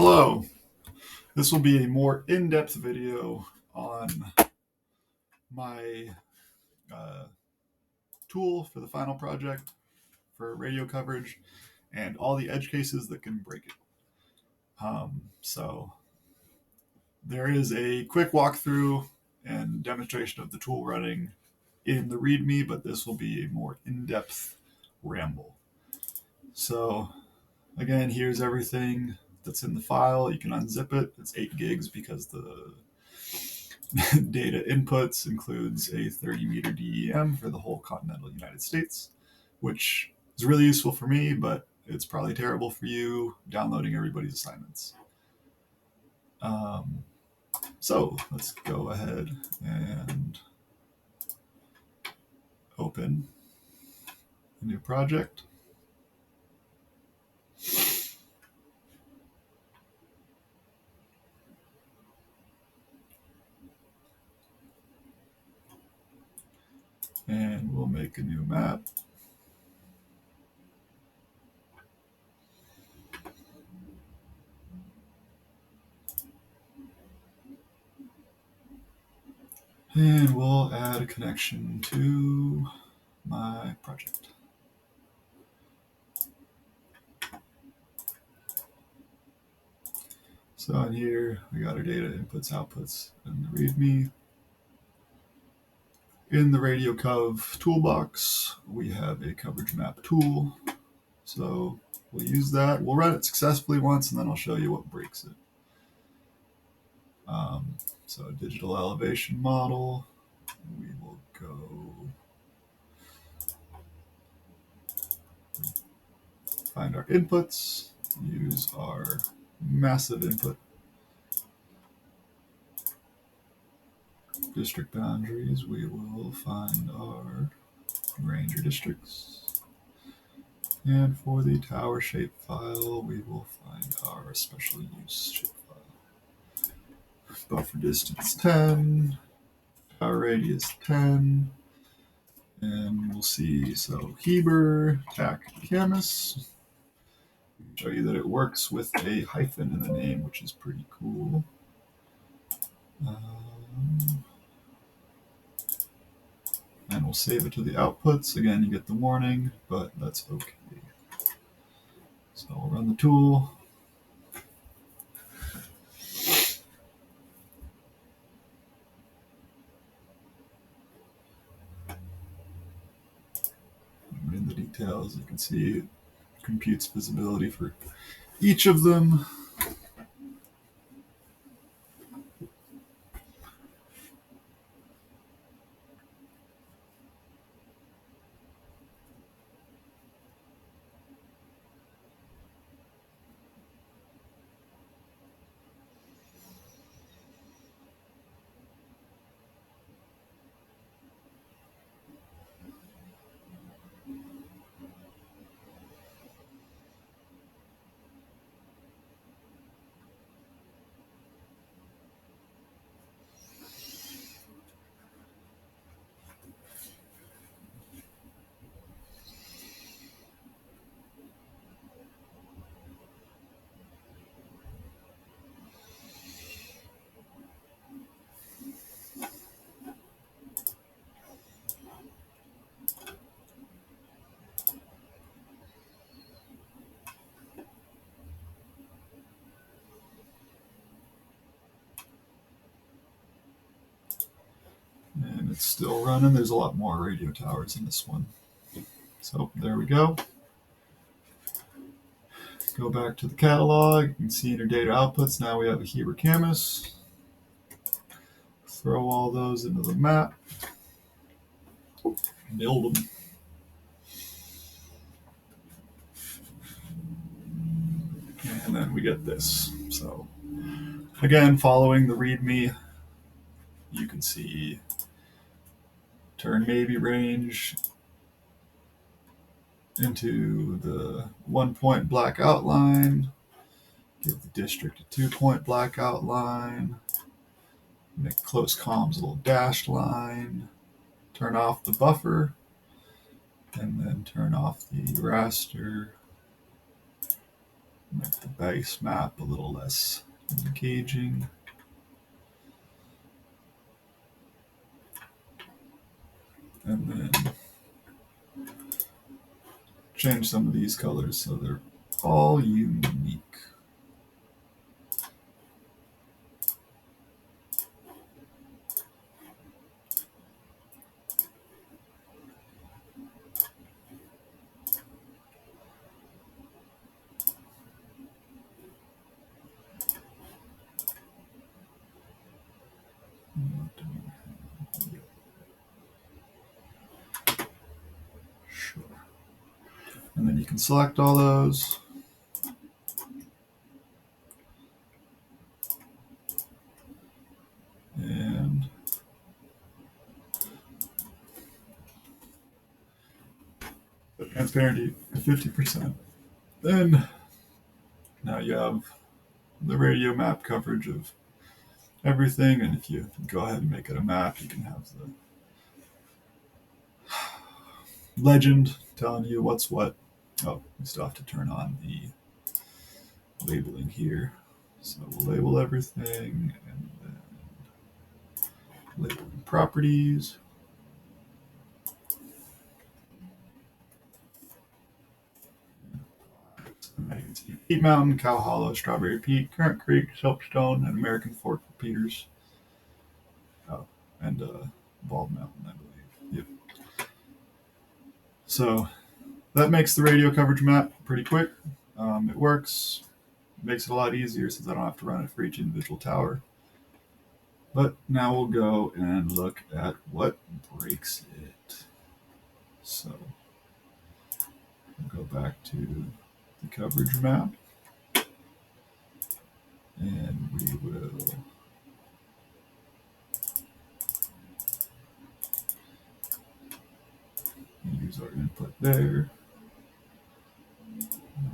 Hello, this will be a more in-depth video on my uh, tool for the final project for radio coverage and all the edge cases that can break it. So there is a quick walkthrough and demonstration of the tool running in the README, but this will be a more in-depth ramble. So again, here's everything that's in the file. You can unzip it. It's 8 gigs because the data inputs includes a 30-meter DEM for the whole continental United States, which is really useful for me, but it's probably terrible for you downloading everybody's assignments. So let's go ahead and open a new project. And we'll make a new map. And we'll add a connection to my project. So in here, we got our data inputs, outputs, and the README. In the radio cov toolbox, we have a coverage map tool. So we'll use that. We'll run it successfully once, and then I'll show you what breaks it. So digital elevation model, we will go find our inputs, use our massive input. District boundaries, we will find our ranger districts. And for the tower shape file, we will find our special use shape file. Buffer distance 10, tower radius 10, and we'll see. So Heber, TAC, Camus. Show you that it works with a hyphen in the name, which is pretty cool. And we'll save it to the outputs. Again, you get the warning, but that's okay. So we'll run the tool. In the details, you can see it computes visibility for each of them. And it's still running. There's a lot more radio towers in this one. So there we go. Go back to the catalog. You can see in our data outputs. Now we have a Heber Camus. Throw all those into the map. Build them. And then we get this. So again, following the README, you can see turn maybe range into the 1-point black outline, give the district a 2-point black outline, make close comms a little dashed line, turn off the buffer, and then turn off the raster Make the base map a little less engaging. And then change some of these colors so they're all unique. Sure. And then you can select all those. And transparency 50%. Then now you have the radio map coverage of everything, and if you go ahead and make it a map, you can have the legend telling you what's what. Oh, we still have to turn on the labeling here. So we'll label everything, and then labeling properties. Peat Mountain, Cow Hollow, Strawberry Peak, Currant Creek, Soapstone, and American Fork Repeaters. Oh, and Bald Mountain, I believe. Yep. So that makes the radio coverage map pretty quick. It works. It makes it a lot easier since I don't have to run it for each individual tower. But now we'll go and look at what breaks it. So we'll go back to the coverage map. And we will use our input there.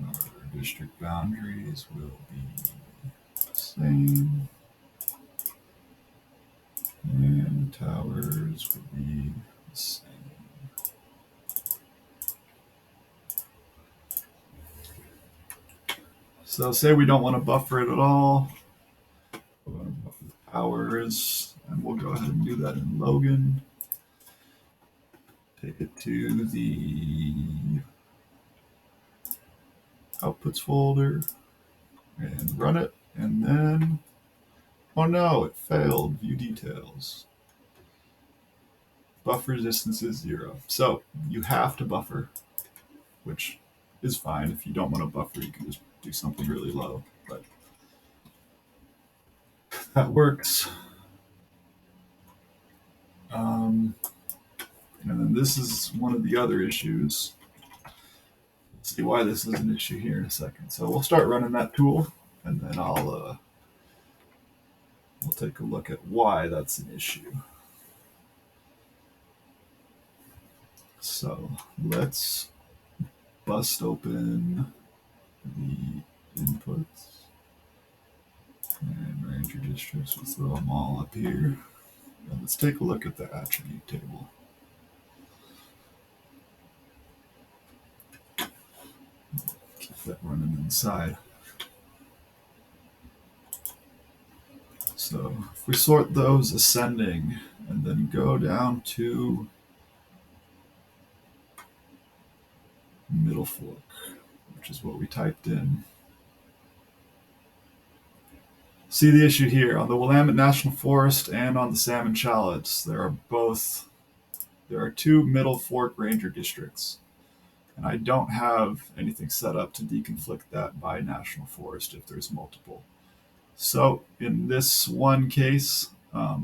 Our district boundaries will be the same. And the towers will be the same. So say we don't want to buffer it at all. We're going to buffer the towers, and we'll go ahead and do that in Logan. Take it to the outputs folder and run it, and then, oh no, it failed. View details. Buffer resistance is 0. So you have to buffer, which is fine. If you don't want to buffer, you can just do something really low, but that works. And then this is one of the other issues. Let's see why this is an issue here in a second. So we'll start running that tool, and then we'll take a look at why that's an issue. So let's bust open the inputs and ranger districts. We'll throw them all up here. And let's take a look at the attribute table. Keep that running inside. So if we sort those ascending and then go down to Middle Fork, which is what we typed in. See the issue here on the Willamette National Forest and on the Salmon Shallots. There are 2 Middle Fork Ranger districts, and I don't have anything set up to deconflict that by National Forest if there's multiple. So in this one case, I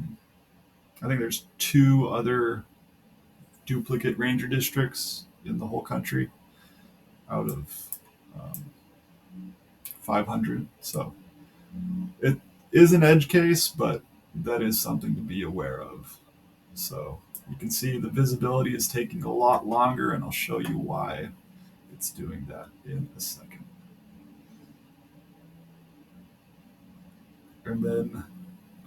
think there's 2 other duplicate ranger districts in the whole country out of 500. So it is an edge case, but that is something to be aware of. So you can see the visibility is taking a lot longer, and I'll show you why it's doing that in a second. And then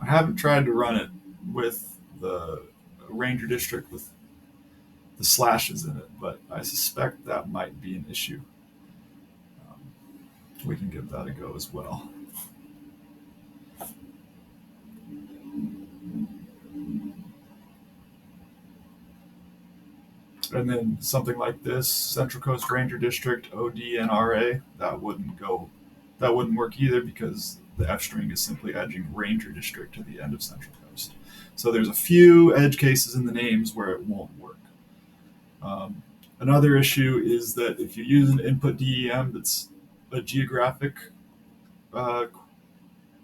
I haven't tried to run it with the ranger district with the slashes in it, but I suspect that might be an issue. we can give that a go as well. And then something like this, Central Coast Ranger District, ODNRA, that wouldn't work either because the F string is simply edging Ranger District to the end of Central Coast. So there's a few edge cases in the names where it won't work. Another issue is that if you use an input DEM that's a geographic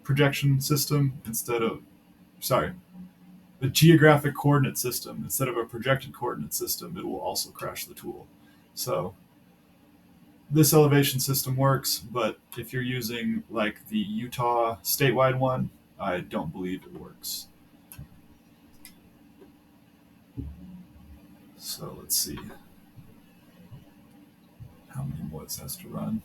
projection system a geographic coordinate system instead of a projected coordinate system, it will also crash the tool. So this elevation system works, but if you're using like the Utah statewide one, I don't believe it works. So let's see how many more this has to run.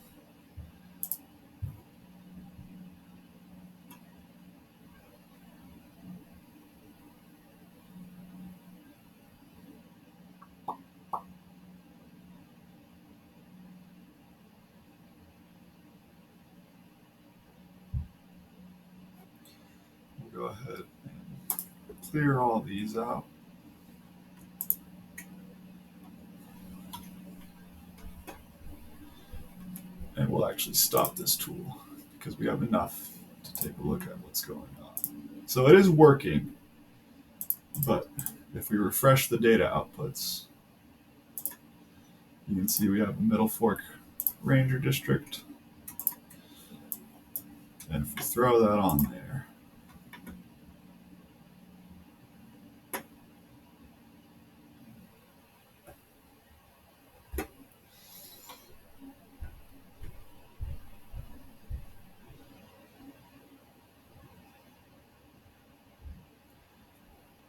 We'll go ahead and clear all these out. And we'll actually stop this tool because we have enough to take a look at what's going on. So it is working, but if we refresh the data outputs, you can see we have a Middle Fork Ranger District. And if we throw that on there,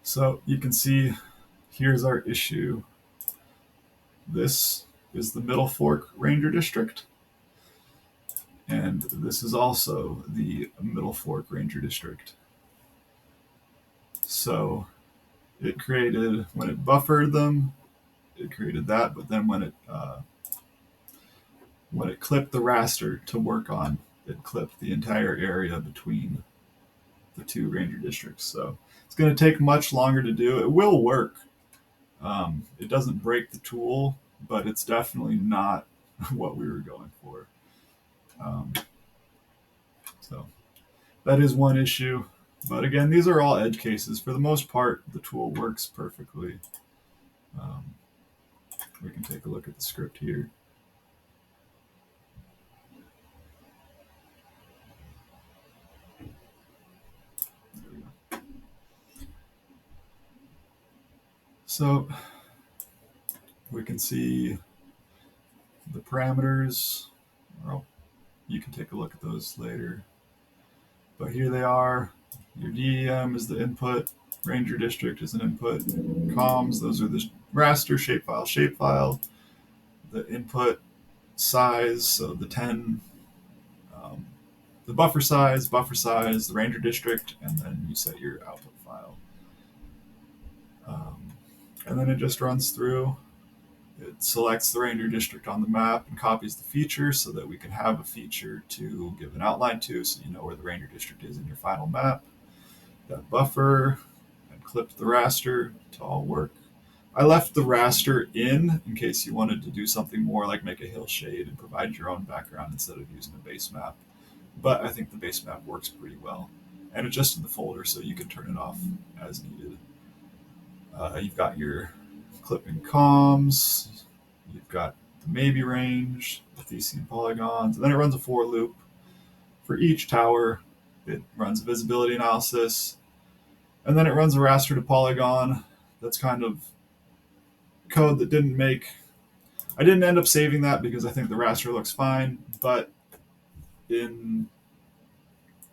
so you can see here's our issue. This is the Middle Fork Ranger District. And this is also the Middle Fork Ranger District. So it created, when it buffered them, it created that, but then when it clipped the raster to work on, it clipped the entire area between the two ranger districts. So it's going to take much longer to do. It will work. It doesn't break the tool, but it's definitely not what we were going for. So that is one issue. But again, these are all edge cases. For the most part, the tool works perfectly. We can take a look at the script here. There we go. So we can see the parameters. Well, you can take a look at those later. But here they are. Your DEM is the input. Ranger District is an input. Comms, those are the raster, shapefile. The input size, so the 10, the buffer size, the Ranger District, and then you set your output file. And then it just runs through. It selects the Ranger District on the map and copies the feature so that we can have a feature to give an outline to so you know where the Ranger District is in your final map. That buffer and clipped the raster to all work. I left the raster in case you wanted to do something more like make a hill shade and provide your own background instead of using a base map. But I think the base map works pretty well. And it's just in the folder so you can turn it off as needed. You've got your clipping comms, you've got the maybe range, the Thesian polygons, and then it runs a for loop for each tower. It runs a visibility analysis, and then it runs a raster to polygon. That's kind of code that I didn't end up saving that because I think the raster looks fine, but in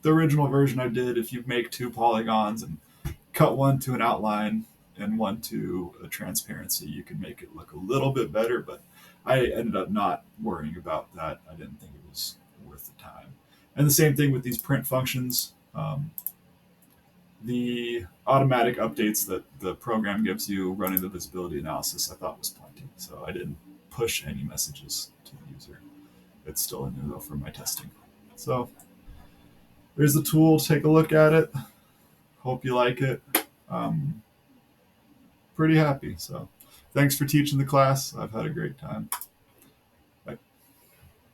the original version I did, if you make two polygons and cut one to an outline and one to a transparency, you can make it look a little bit better, but I ended up not worrying about that. I didn't think it was worth the time. And the same thing with these print functions. The automatic updates that the program gives you running the visibility analysis I thought was plenty, so I didn't push any messages to the user. It's still in there though for my testing. So there's the tool. Take a look at it. Hope you like it. Pretty happy. So thanks for teaching the class. I've had a great time.